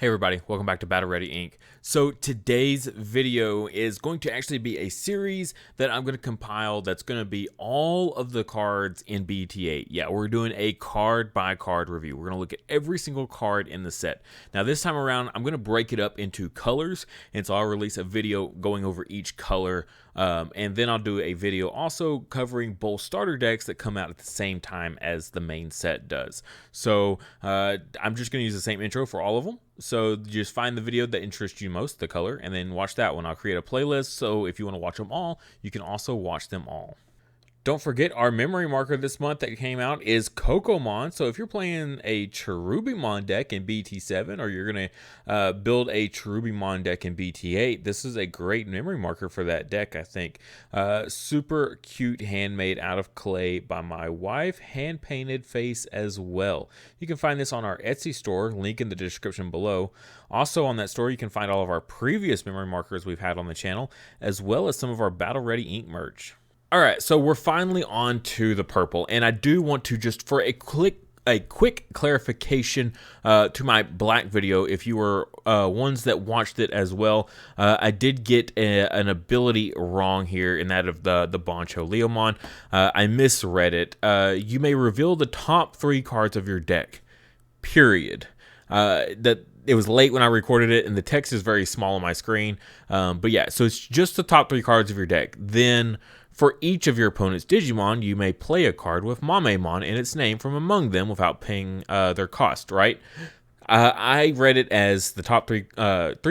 Hey everybody, welcome back to Battle Ready Inc. So today's video is going to actually be a series that I'm going to compile that's going to be all of the cards in BT8. Yeah, we're doing a card by card review. We're going to look at every single card in the set. Now this time around, I'm going to break it up into colors, and so I'll release a video going over each color, and then I'll do a video also covering both starter decks that come out at the same time as the main set does. So I'm just going to use the same intro for all of them. So just find the video that interests you most, the color, and then watch that one. I'll create a playlist, so if you want to watch them all, you can also watch them all. Don't forget, our memory marker this month that came out is Creepymon. So if you're playing a Creepymon deck in BT7, or you're going to build a Creepymon deck in BT8, this is a great memory marker for that deck, I think. Super cute, handmade out of clay by my wife, hand-painted face as well. You can find this on our Etsy store, link in the description below. Also on that store, you can find all of our previous memory markers we've had on the channel, as well as some of our Battle Ready Inc. merch. All right, so we're finally on to the purple, and I do want to just for a quick clarification to my black video, if you were ones that watched it as well, I did get an ability wrong here in that of the Boncho Leomon. I misread it. You may reveal the top 3 cards of your deck, period. It was late when I recorded it, and the text is very small on my screen. But yeah, so it's just the top 3 cards of your deck. Then, for each of your opponent's Digimon, you may play a card with MaloMyotismon in its name from among them without paying their cost, right? I read it as the top 3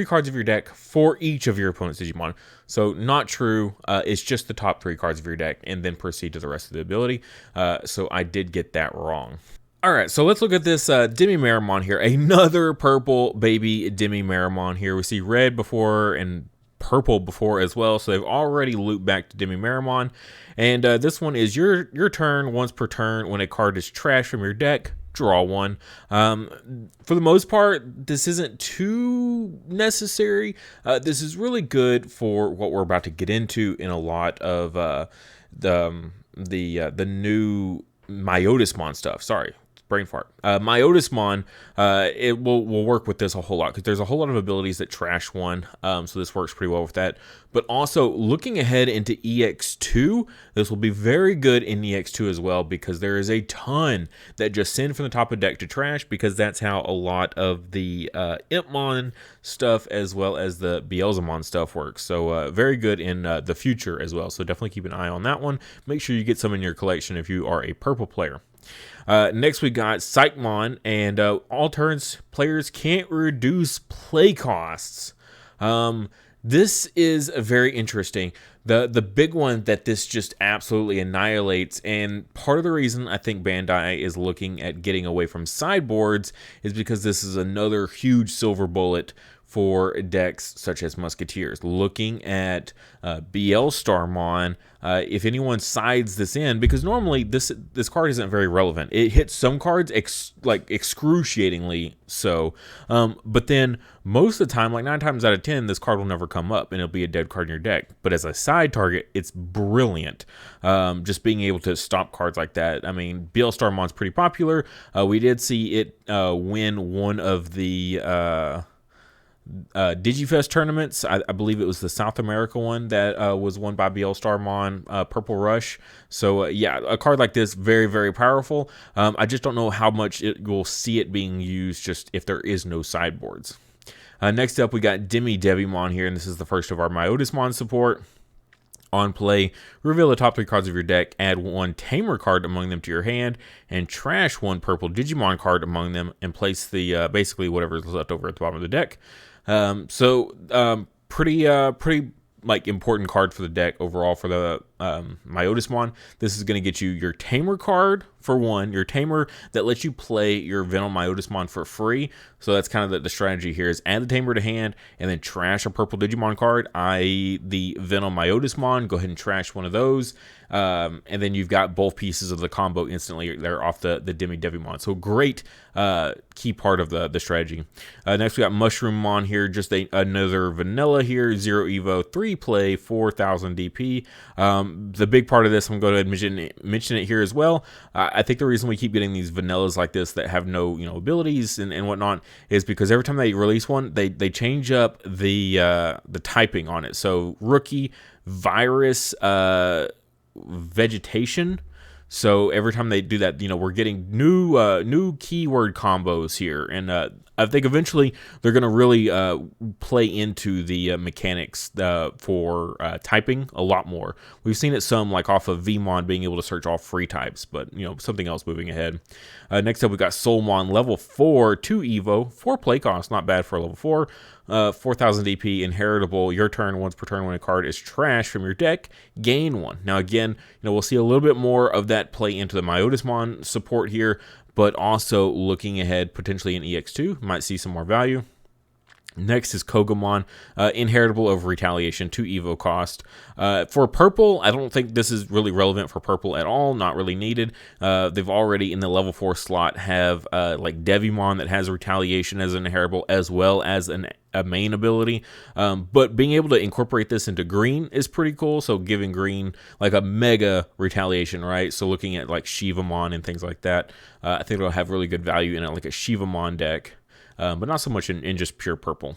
cards of your deck for each of your opponent's Digimon. So not true. It's just the top 3 cards of your deck, and then proceed to the rest of the ability. So I did get that wrong. All right, so let's look at this MaloMyotismon here. Another purple baby MaloMyotismon here. We see red before and purple before as well, so they've already looped back to MaloMyotismon. And this one is your turn. Once per turn, when a card is trashed from your deck, draw one. For the most part, this isn't too necessary. This is really good for what we're about to get into in a lot of the new Myotismon stuff. Sorry. Brain fart. Myotismon, it will work with this a whole lot because there's a whole lot of abilities that trash one, so this works pretty well with that. But also, looking ahead into EX2, this will be very good in EX2 as well because there is a ton that just send from the top of deck to trash because that's how a lot of the Impmon stuff as well as the Beelzemon stuff works. So very good in the future as well, so definitely keep an eye on that one. Make sure you get some in your collection if you are a purple player. Next we got Psychmon, and all turns players can't reduce play costs. This is very interesting. The big one that this just absolutely annihilates, and part of the reason I think Bandai is looking at getting away from sideboards is because this is another huge silver bullet for decks such as Musketeers. Looking at Starmon, if anyone sides this in, because normally this card isn't very relevant. It hits some cards excruciatingly so, but then most of the time, like 9 times out of 10, this card will never come up and it'll be a dead card in your deck. But as a side target, it's brilliant. Just being able to stop cards like that. I mean, Starmon's pretty popular. We did see it win one of the Digifest tournaments. I believe it was the South America one that was won by Starmon, Purple Rush. So yeah, a card like this, very, very powerful. I just don't know how much you'll see it being used just if there is no sideboards. Next up, we got Digimon here, and this is the first of our Myotismon support. On play, reveal the top 3 cards of your deck, add 1 Tamer card among them to your hand, and trash 1 purple Digimon card among them, and place the basically whatever is left over at the bottom of the deck. Pretty like important card for the deck overall for the Myotismon. This is going to get you your Tamer card for 1, your Tamer that lets you play your Venom Myotismon for free. So that's kind of the strategy here is add the Tamer to hand and then trash a purple Digimon card, i.e. the Venom Myotismon. Go ahead and trash one of those. And then you've got both pieces of the combo instantly there off the Digimon. So great key part of the strategy. Next we got Mushroomon here, just another vanilla here, 0 Evo, 3 play, 4,000 DP. The big part of this, I'm going to mention it here as well. I think the reason we keep getting these vanillas like this that have no, abilities and whatnot is because every time they release one, they change up the typing on it. So rookie, virus, vegetation. So every time they do that, we're getting new keyword combos here, and I think eventually they're going to really play into the mechanics for typing a lot more. We've seen it some like off of Vmon being able to search all free types, but something else moving ahead. Next up, we got Soulmon, level 4, 2 Evo, 4 play cost, not bad for a level 4. 4,000 DP, inheritable. Your turn, once per turn when a card is trashed from your deck, gain 1. Now again, we'll see a little bit more of that play into the Myotismon support here, but also looking ahead, potentially in EX2, might see some more value. Next is Kogomon, inheritable of retaliation, 2 Evo cost. For purple, I don't think this is really relevant for purple at all, not really needed. They've already in the level 4 slot have like Digimon that has retaliation as an inheritable as well as a main ability. But being able to incorporate this into green is pretty cool. So giving green like a mega retaliation, right? So looking at like Shivamon and things like that, I think it'll have really good value in it, like a Shivamon deck. But not so much in just pure purple.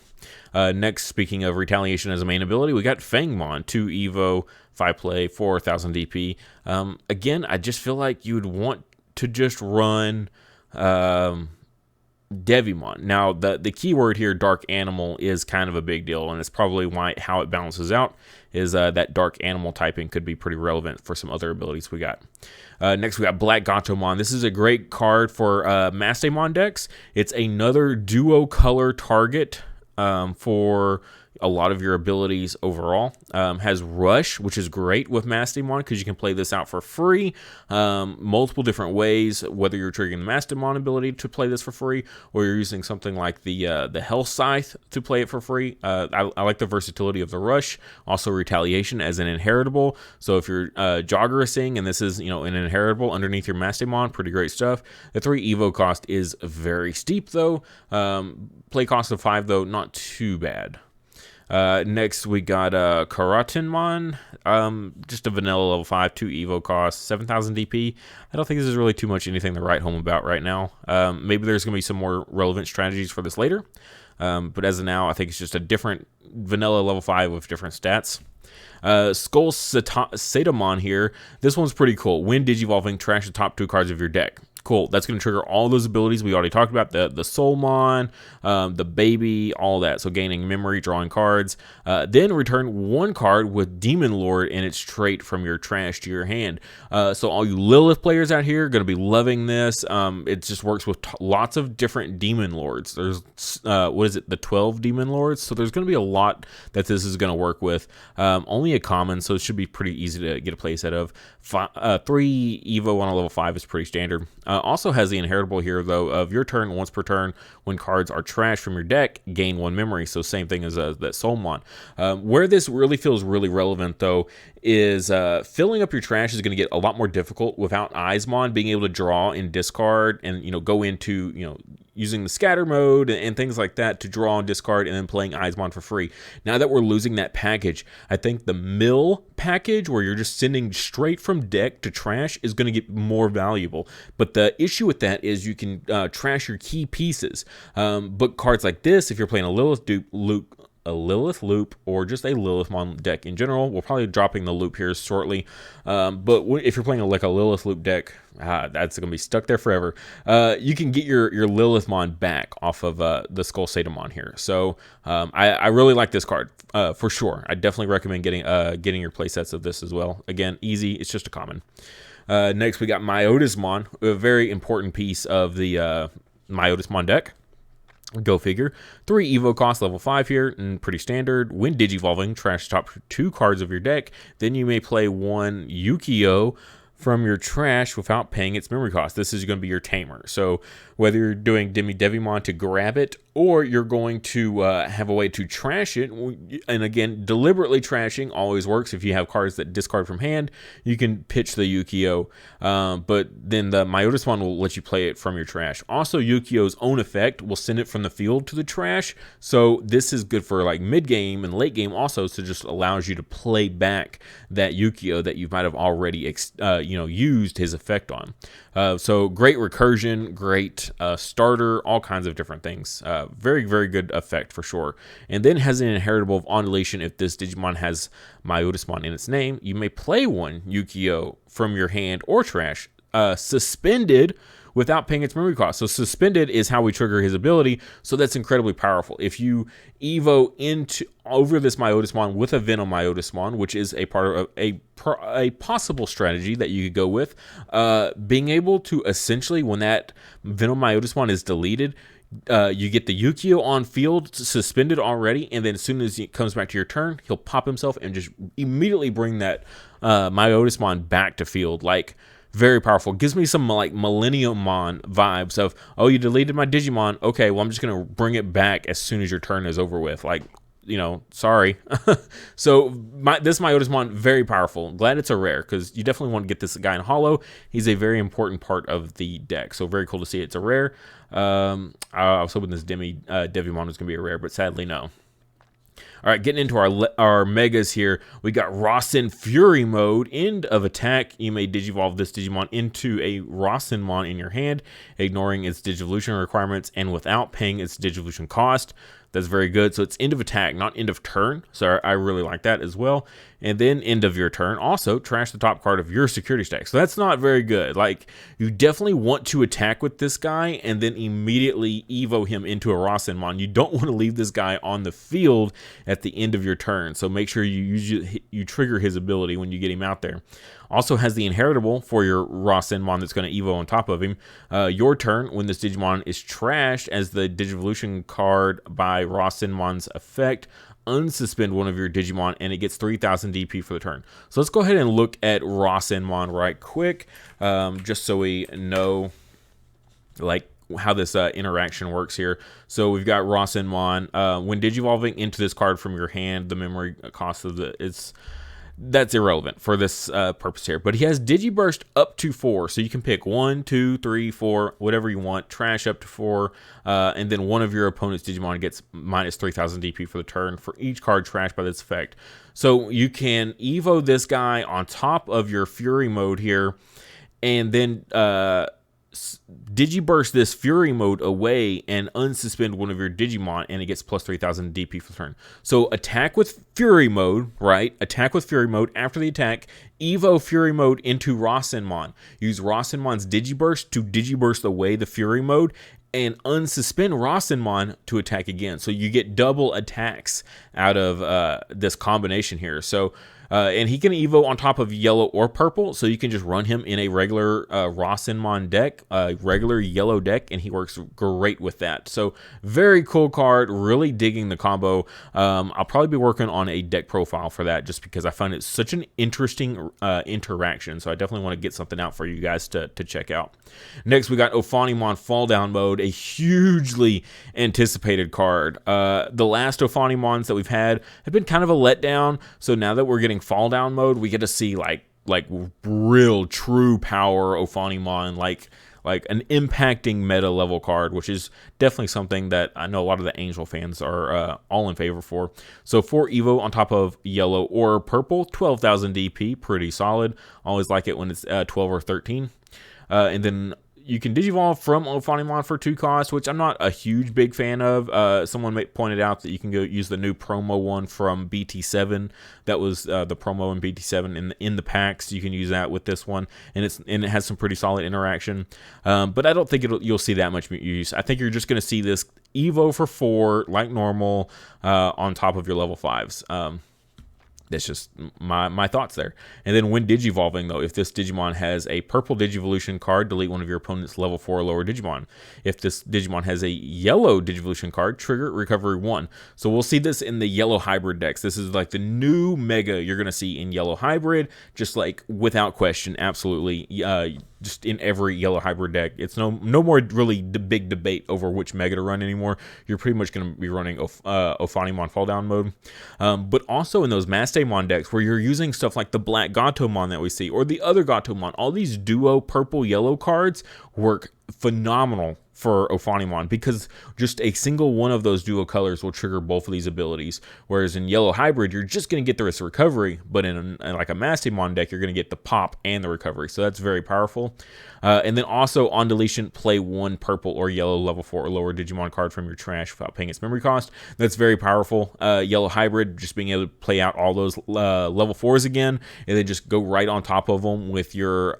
Next, speaking of retaliation as a main ability, we got Fangmon, 2 Evo, 5 play, 4,000 DP. Again, I just feel like you would want to just run Devimon. Now, the keyword here, Dark Animal, is kind of a big deal, and it's probably how it balances out is that Dark Animal typing could be pretty relevant for some other abilities we got. Next, we got Black Gatomon. This is a great card for Mastamon decks. It's another duo color target for a lot of your abilities overall. Has Rush, which is great with Mastamon because you can play this out for free multiple different ways, whether you're triggering the Mastamon ability to play this for free or you're using something like the Health Scythe to play it for free. I like the versatility of the Rush. Also retaliation as an inheritable. So if you're Joggerasing and this is an inheritable underneath your Mastamon, pretty great stuff. The 3 Evo cost is very steep though. Play cost of 5 though, not too bad. Next, we got Karatinmon, just a vanilla level 5, 2 Evo cost, 7,000 DP. I don't think this is really too much anything to write home about right now. Maybe there's going to be some more relevant strategies for this later. But as of now, I think it's just a different vanilla level 5 with different stats. SkullSatamon here. This one's pretty cool. When Digivolving, trash the top 2 cards of your deck. Cool. That's going to trigger all those abilities we already talked about, the Soulmon, the baby, all that. So gaining memory, drawing cards. Then return 1 card with Demon Lord and its trait from your trash to your hand. So all you Lilith players out here are going to be loving this. It just works with lots of different Demon Lords. There's, the 12 Demon Lords? So there's going to be a lot that this is going to work with. Only a common, so it should be pretty easy to get a playset of. 3 Evo on a level 5 is pretty standard. Also has the inheritable here, though, of your turn, once per turn, when cards are trashed from your deck, gain 1 memory. So same thing as that Soulmon. Where this really feels really relevant, though, is filling up your trash is going to get a lot more difficult without Eismon being able to draw and discard and, go into, using the scatter mode and things like that to draw and discard and then playing Eismon for free. Now that we're losing that package, I think the mill package where you're just sending straight from deck to trash is going to get more valuable. But the issue with that is you can trash your key pieces. But cards like this, if you're playing a Lilith loop or just a Lilithmon deck in general, we're probably dropping the loop here shortly. But if you're playing like a Lilith loop deck, that's going to be stuck there forever. You can get your Lilithmon back off of the SkullSatamon here. So I really like this card for sure. I definitely recommend getting your playsets of this as well. Again, easy. It's just a common. Next, we got Myotismon, a very important piece of the Myotismon deck. Go figure. 3 Evo cost, level 5 here, and pretty standard. When Digivolving, trash the top 2 cards of your deck. Then you may play 1 Yukio from your trash without paying its memory cost. This is going to be your tamer. So whether you're doing Devimon to grab it or you're going to have a way to trash it. And again, deliberately trashing always works. If you have cards that discard from hand, you can pitch the Yukio, but then the Myotismon will let you play it from your trash. Also, Yukio's own effect will send it from the field to the trash, so this is good for like mid game and late game also, so just allows you to play back that Yukio that you might have already used his effect on. So great recursion, great starter, all kinds of different things. Very, very good effect for sure. And then has an inheritable of on deletion. If this Digimon has Myotismon in its name, you may play one Yukio from your hand or trash, suspended without paying its memory cost. So suspended is how we trigger his ability, so that's incredibly powerful. If you evo over this Myotismon with a Venom Myotismon, which is a part of a possible strategy that you could go with, being able to essentially, when that Venom Myotismon is deleted, you get the Yukio on field suspended already, and then as soon as it comes back to your turn, he'll pop himself and just immediately bring that Myotismon back to field. Like, very powerful. Gives me some like MaloMyotismon vibes of, oh, you deleted my Digimon. Okay, well, I'm just going to bring it back as soon as your turn is over with. Like, sorry. So this Myotismon, very powerful. Glad it's a rare, because you definitely want to get this guy in holo. He's a very important part of the deck, so very cool to see it's a rare. I was hoping this Devimon was going to be a rare, but sadly no. All right, getting into our megas here, we got Rosin Fury mode. End of attack, you may digivolve this Digimon into a Rosinmon in your hand, ignoring its Digivolution requirements and without paying its Digivolution cost. That's very good. So it's end of attack, not end of turn. So I really like that as well. And then end of your turn, also trash the top card of your security stack. So that's not very good. Like, you definitely want to attack with this guy and then immediately evo him into a Rosinmon. You don't want to leave this guy on the field at the end of your turn. So make sure you trigger his ability when you get him out there. Also has the inheritable for your Rosinmon that's going to evo on top of him. Your turn, when this Digimon is trashed as the Digivolution card by Rosinmon's effect, unsuspend one of your Digimon and it gets 3000 DP for the turn. So let's go ahead and look at Rosinmon right quick, just so we know like how this interaction works here. So we've got Rosinmon. When digivolving into this card from your hand, the memory cost of that's irrelevant for this purpose here. But he has Digiburst up to 4, so you can pick 1, 2, 3, 4, whatever you want. Trash up to 4, and then one of your opponent's Digimon gets minus 3000 DP for the turn for each card trashed by this effect. So you can evo this guy on top of your Fury mode here, and then Digiburst this Fury mode away and unsuspend one of your Digimon, and it gets plus 3000 DP for the turn. So attack with Fury mode, right? Attack with Fury mode. After the attack, evo Fury mode into Rosinmon. Use Rosinmon's Digiburst to Digiburst away the Fury mode, and unsuspend Rosinmon to attack again. So you get double attacks out of this combination here. So and he can evo on top of yellow or purple, so you can just run him in a regular Rosinmon deck, regular yellow deck, and he works great with that. So very cool card, really digging the combo. I'll probably be working on a deck profile for that, just because I find it such an interesting interaction. So I definitely want to get something out for you guys to check out. Next, we got Ophanimon Fall Down mode, a hugely anticipated card. The last Ophanimons that we've had have been kind of a letdown, so now that we're getting Fall Down mode, we get to see like real true power Ophanimon, like an impacting meta level card, which is definitely something that I know a lot of the Angel fans are all in favor for. So 4 evo on top of yellow or purple, 12,000 DP, pretty solid. Always like it when it's 12 or 13. And then you can digivolve from Ophanimon for 2 costs, which I'm not a huge big fan of. Someone pointed out that you can go use the new promo one from BT7. That was the promo in BT7 in the packs. You can use that with this one, and it has some pretty solid interaction. But I don't think you'll see that much use. I think you're just going to see this evo for 4 like normal on top of your level 5s. That's just my thoughts there. And then when digivolving, though, if this Digimon has a purple Digivolution card, delete one of your opponent's level 4 or lower Digimon. If this Digimon has a yellow Digivolution card, trigger recovery 1. So we'll see this in the yellow hybrid decks. This is like the new mega you're going to see in yellow hybrid, just like without question, absolutely. just in every yellow hybrid deck. It's no more really big debate over which mega to run anymore. You're pretty much going to be running Ophanimon fall down mode. But also in those Mastamon decks where you're using stuff like the black Gatomon that we see, or the other Gatomon, all these duo purple-yellow cards work phenomenal for Ophanimon, because just a single one of those duo colors will trigger both of these abilities. Whereas in yellow hybrid, you're just going to get the recovery, but in like a Mastamon deck, you're going to get the pop and the recovery. So that's very powerful. And then also on deletion, play one purple or yellow level 4 or lower Digimon card from your trash without paying its memory cost. That's very powerful. Yellow hybrid, just being able to play out all those level 4s again, and then just go right on top of them with your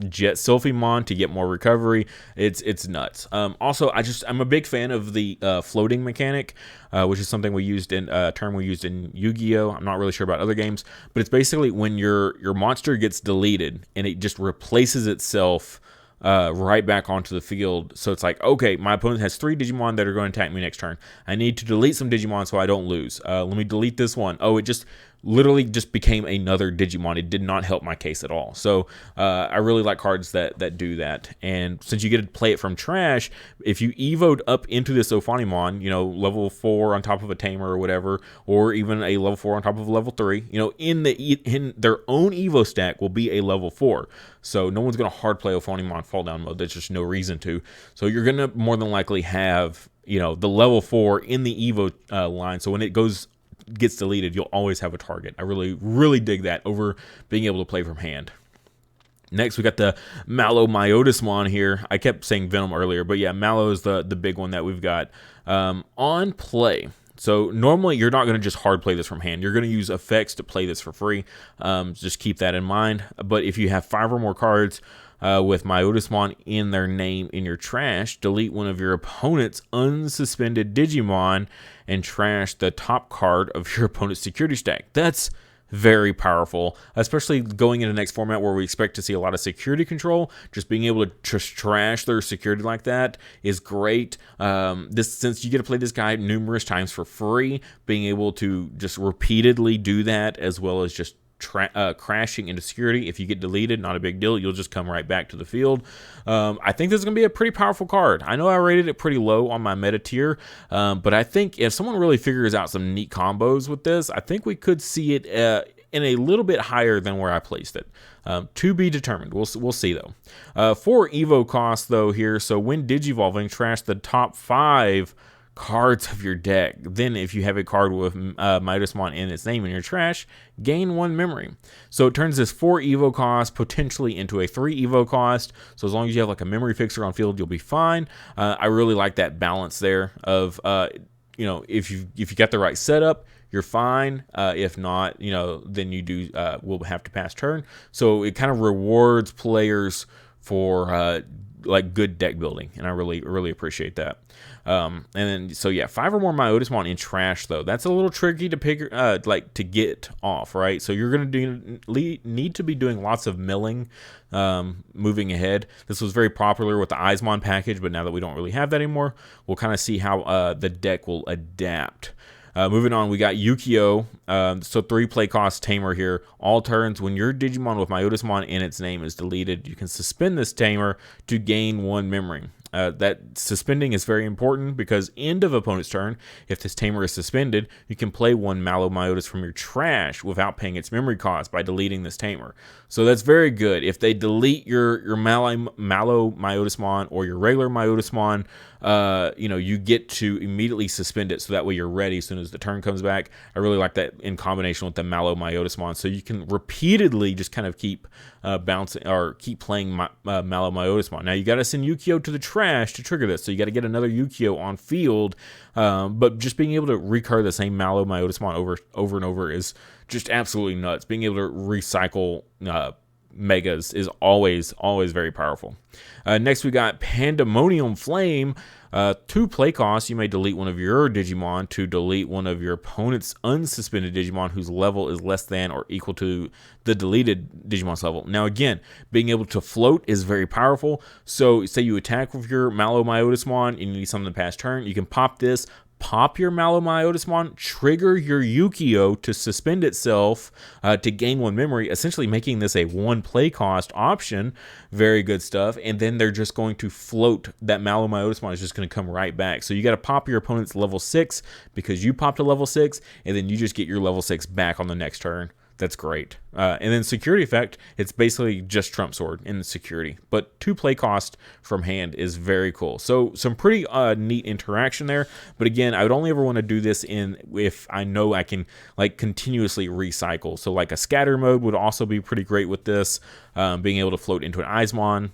Jet Sylphimon to get more recovery. It's nuts. Also, I'm a big fan of the floating mechanic, which is something we used in term we used in Yu-Gi-Oh. I'm not really sure about other games, but it's basically when your monster gets deleted and it just replaces itself right back onto the field. So it's like, okay, my opponent has 3 Digimon that are going to attack me next turn. I need to delete some Digimon so I don't lose. Let me delete this one. Oh, it just literally just became another Digimon. It did not help my case at all. So I really like cards that do that. And since you get to play it from trash, if you evoed up into this Ophanimon, you know, level 4 on top of a Tamer or whatever, or even a level 4 on top of a level 3, you know, in their own Evo stack will be a level 4. So no one's going to hard play Ophanimon fall down mode. There's just no reason to. So you're going to more than likely have, you know, the level 4 in the Evo line. So when it gets deleted, you'll always have a target. I really dig that over being able to play from hand. Next, we got the MaloMyotismon here. I kept saying Venom earlier, but yeah, Malo is the big one that we've got on play. So normally you're not going to just hard play this from hand. You're going to use effects to play this for free. Just keep that in mind. But if you have 5 or more cards with Myotismon in their name in your trash, delete one of your opponent's unsuspended Digimon and trash the top card of your opponent's security stack. That's very powerful, especially going into the next format where we expect to see a lot of security control. Just being able to just trash their security like that is great. Since you get to play this guy numerous times for free, being able to just repeatedly do that, as well as just crashing into security. If you get deleted, not a big deal. You'll just come right back to the field. I think this is going to be a pretty powerful card. I know I rated it pretty low on my meta tier, but I think if someone really figures out some neat combos with this, I think we could see it in a little bit higher than where I placed it. To be determined. We'll see, though. For Evo cost, though, here, so when Digivolving, trash the top 5 cards of your deck. Then if you have a card with Myotismon in its name in your trash, gain 1 memory. So it turns this 4 Evo cost potentially into a 3 Evo cost. So as long as you have like a memory fixer on field, you'll be fine. I really like that balance there of, you know, if you got the right setup, you're fine. If not, you know, then you will have to pass turn. So it kind of rewards players for like good deck building, and I really appreciate that. And then so yeah, 5 or more Myotismon in trash though. That's a little tricky to pick, like to get off, right? So you're gonna need to be doing lots of milling, moving ahead. This was very popular with the Eismon package, but now that we don't really have that anymore, we'll kind of see how the deck will adapt. Moving on, we got Yukio. So 3 play cost Tamer here. All turns, when your Digimon with Myotismon in its name is deleted, you can suspend this Tamer to gain 1 memory. That suspending is very important because end of opponent's turn, if this Tamer is suspended, you can play 1 MaloMyotis from your trash without paying its memory cost by deleting this Tamer. So that's very good. If they delete your MaloMyotismon or your regular Myotismon, you know, you get to immediately suspend it, so that way you're ready as soon as the turn comes back. I really like that in combination with the MaloMyotismon, so you can repeatedly just kind of keep bouncing or keep playing MaloMyotismon. Now you got to send Yukio to the trash to trigger this, so you got to get another Yukio on field. But just being able to recur the same MaloMyotismon over and over is just absolutely nuts. Being able to recycle megas is always very powerful. Next we got Pandemonium Flame. 2 play costs, you may delete one of your Digimon to delete one of your opponent's unsuspended Digimon whose level is less than or equal to the deleted Digimon's level. Now again, being able to float is very powerful. So say you attack with your MaloMyotismon and you need something to pass turn, you can pop this, pop your MaloMyotismon, trigger your Yukio to suspend itself to gain 1 memory, essentially making this a 1 play cost option. Very good stuff. And then they're just going to float. That MaloMyotismon is just going to come right back. So you got to pop your opponent's level 6 because you popped a level 6, and then you just get your level 6 back on the next turn. That's great. And then security effect, it's basically just Trump Sword in the security. But 2 play cost from hand is very cool. So some pretty neat interaction there. But again, I would only ever want to do this if I know I can like continuously recycle. So like a scatter mode would also be pretty great with this, being able to float into an Eismon.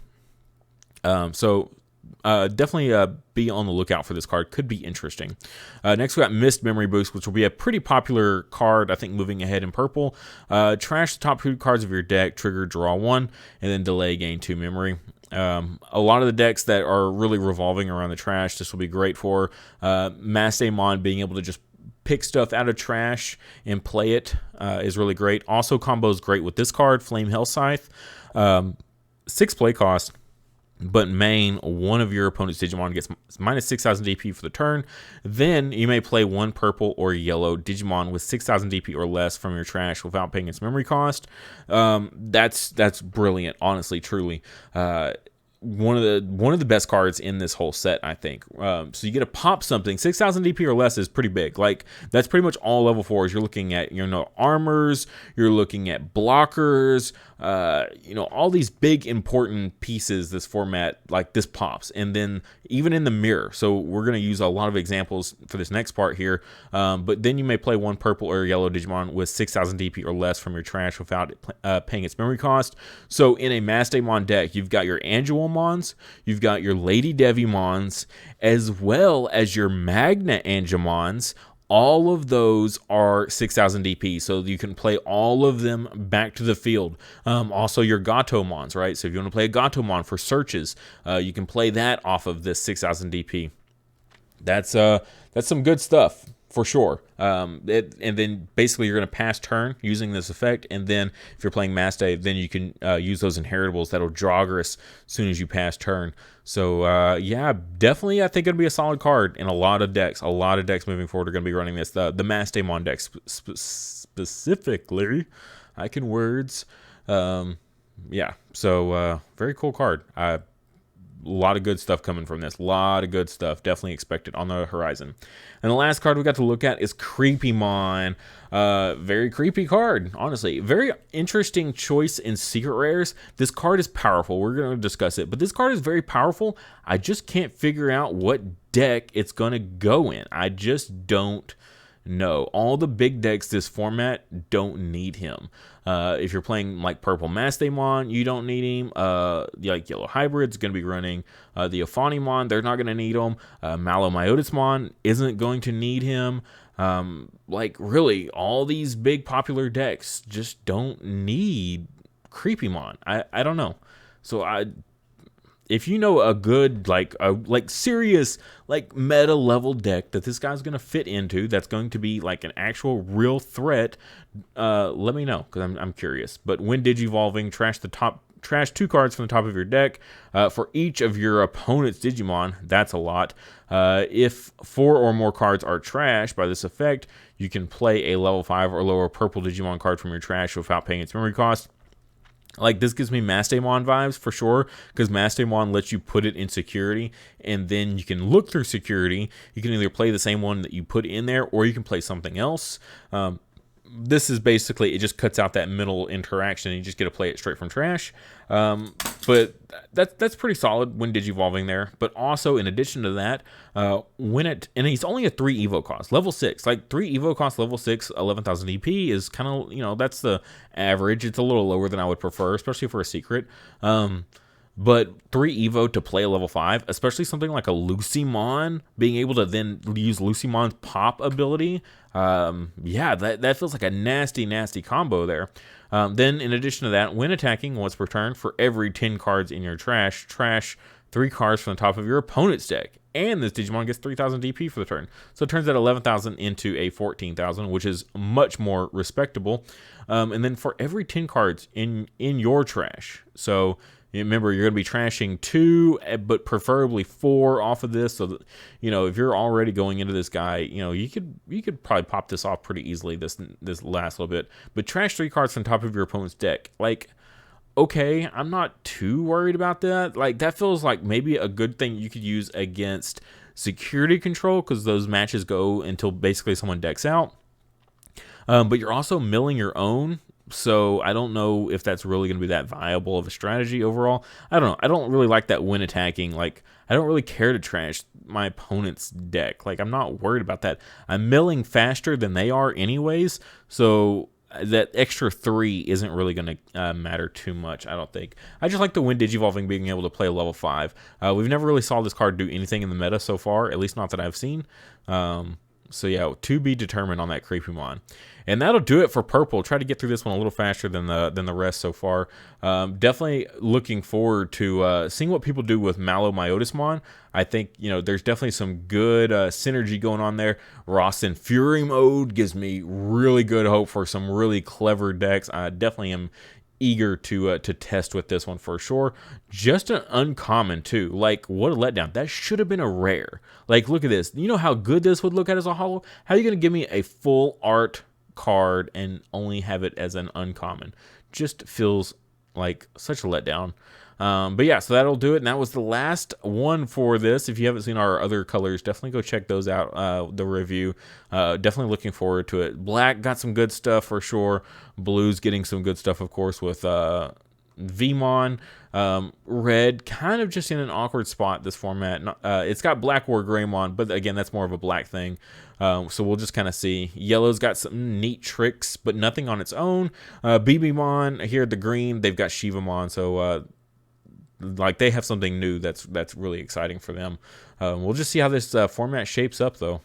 Definitely be on the lookout for this card. Could be interesting. Next, we got Mist Memory Boost, which will be a pretty popular card, I think, moving ahead in purple. Trash the top 2 cards of your deck, trigger, draw 1, and then delay, gain 2 memory. A lot of the decks that are really revolving around the trash, this will be great for. Mastamon being able to just pick stuff out of trash and play it is really great. Also, combos great with this card, Flame Hell Scythe. 6 play cost. But main, one of your opponent's Digimon gets minus 6,000 DP for the turn. Then you may play 1 purple or yellow Digimon with 6,000 DP or less from your trash without paying its memory cost. That's brilliant, honestly, truly. One of the best cards in this whole set, I think. So you get to pop something. 6,000 DP or less is pretty big. Like, that's pretty much all level 4s. You're looking at, armors. You're looking at blockers. All these big important pieces this format, like this pops. And then even in the mirror. So we're going to use a lot of examples for this next part here. But then you may play 1 purple or yellow Digimon with 6,000 DP or less from your trash without paying its memory cost. So in a Mastamon deck, you've got your Angelmons, you've got your Lady Devimons, as well as your Magna Angemons. All of those are 6,000 DP, so you can play all of them back to the field. Also, your Gatomons, right? So if you want to play a Gatomon for searches, you can play that off of this 6,000 DP. That's some good stuff for sure. And then basically you're going to pass turn using this effect, and then if you're playing Mastay, then you can use those inheritables that'll Joggerus as soon as you pass turn. So yeah, definitely I think it'll be a solid card in a lot of decks. A lot of decks moving forward are going to be running this. The Mastamon deck specifically. I can words. Yeah, so very cool card. A lot of good stuff coming from this. A lot of good stuff. Definitely expected on the horizon. And the last card we got to look at is Creepymon. Very creepy card, honestly. Very interesting choice in secret rares. This card is powerful. We're going to discuss it. But this card is very powerful. I just can't figure out what deck it's going to go in. I just don't know. All the big decks this format don't need him. If you're playing like Purple Mastamon, you don't need him. Like Yellow Hybrid's going to be running the Ophanimon. They're not going to need him. MaloMyotismon isn't going to need him. Like really, all these big popular decks just don't need Creepymon. I don't know. So if you know a good, like serious, like meta level deck that this guy's going to fit into, that's going to be like an actual real threat, let me know, because I'm curious. But when Digivolving, trash 2 cards from the top of your deck for each of your opponent's Digimon. That's a lot. If 4 or more cards are trashed by this effect, you can play a level 5 or lower purple Digimon card from your trash without paying its memory cost. Like, this gives me Mastamon vibes for sure, because Mastamon lets you put it in security, and then you can look through security. You can either play the same one that you put in there, or you can play something else. This is basically, it just cuts out that middle interaction, and you just get to play it straight from trash. But that's pretty solid when Digivolving there. But also, in addition to that, and he's only a 3 Evo cost, level 6. Like, 3 Evo cost, level 6, 11,000 EP is kind of, that's the average. It's a little lower than I would prefer, especially for a secret. But 3 Evo to play a level 5, especially something like a Lucymon, being able to then use Lucymon's pop ability, yeah, that feels like a nasty, nasty combo there. Then, in addition to that, when attacking once per turn, for every 10 cards in your trash 3 cards from the top of your opponent's deck. And this Digimon gets 3,000 DP for the turn. So it turns that 11,000 into a 14,000, which is much more respectable. And then for every 10 cards in your trash, so Remember, you're going to be trashing 2, but preferably 4 off of this. So, that, if you're already going into this guy, you could probably pop this off pretty easily this last little bit. But trash 3 cards from top of your opponent's deck. Like, okay, I'm not too worried about that. Like, that feels like maybe a good thing you could use against security control, because those matches go until basically someone decks out. But you're also milling your own. So I don't know if that's really going to be that viable of a strategy overall. I don't know. I don't really like that when attacking. Like, I don't really care to trash my opponent's deck. Like, I'm not worried about that. I'm milling faster than they are anyways. So that extra 3 isn't really going to matter too much, I don't think. I just like the When Digivolving being able to play a level 5. We've never really saw this card do anything in the meta so far, at least not that I've seen. So yeah, to be determined on that Creepymon. And that'll do it for purple. Try to get through this one a little faster than the rest so far. Definitely looking forward to seeing what people do with MaloMyotismon. I think, there's definitely some good synergy going on there. Rosin Fury mode gives me really good hope for some really clever decks. I definitely am eager to test with this one for sure. Just an uncommon too. Like, what a letdown. That should have been a rare. Like, look at this. You know how good this would look at as a holo? How are you going to give me a full art card and only have it as an uncommon? Just feels like such a letdown. But yeah, so that'll do it. And that was the last one for this. If you haven't seen our other colors, definitely go check those out, the review. Definitely looking forward to it. Black got some good stuff for sure. Blue's getting some good stuff, of course, with Vmon. Red kind of just in an awkward spot this format. It's got Black War Greymon, but again, that's more of a black thing. So we'll just kind of see. Yellow's got some neat tricks, but nothing on its own. BBmon here, the green, they've got Shivamon, so like they have something new that's really exciting for them. We'll just see how this format shapes up, though.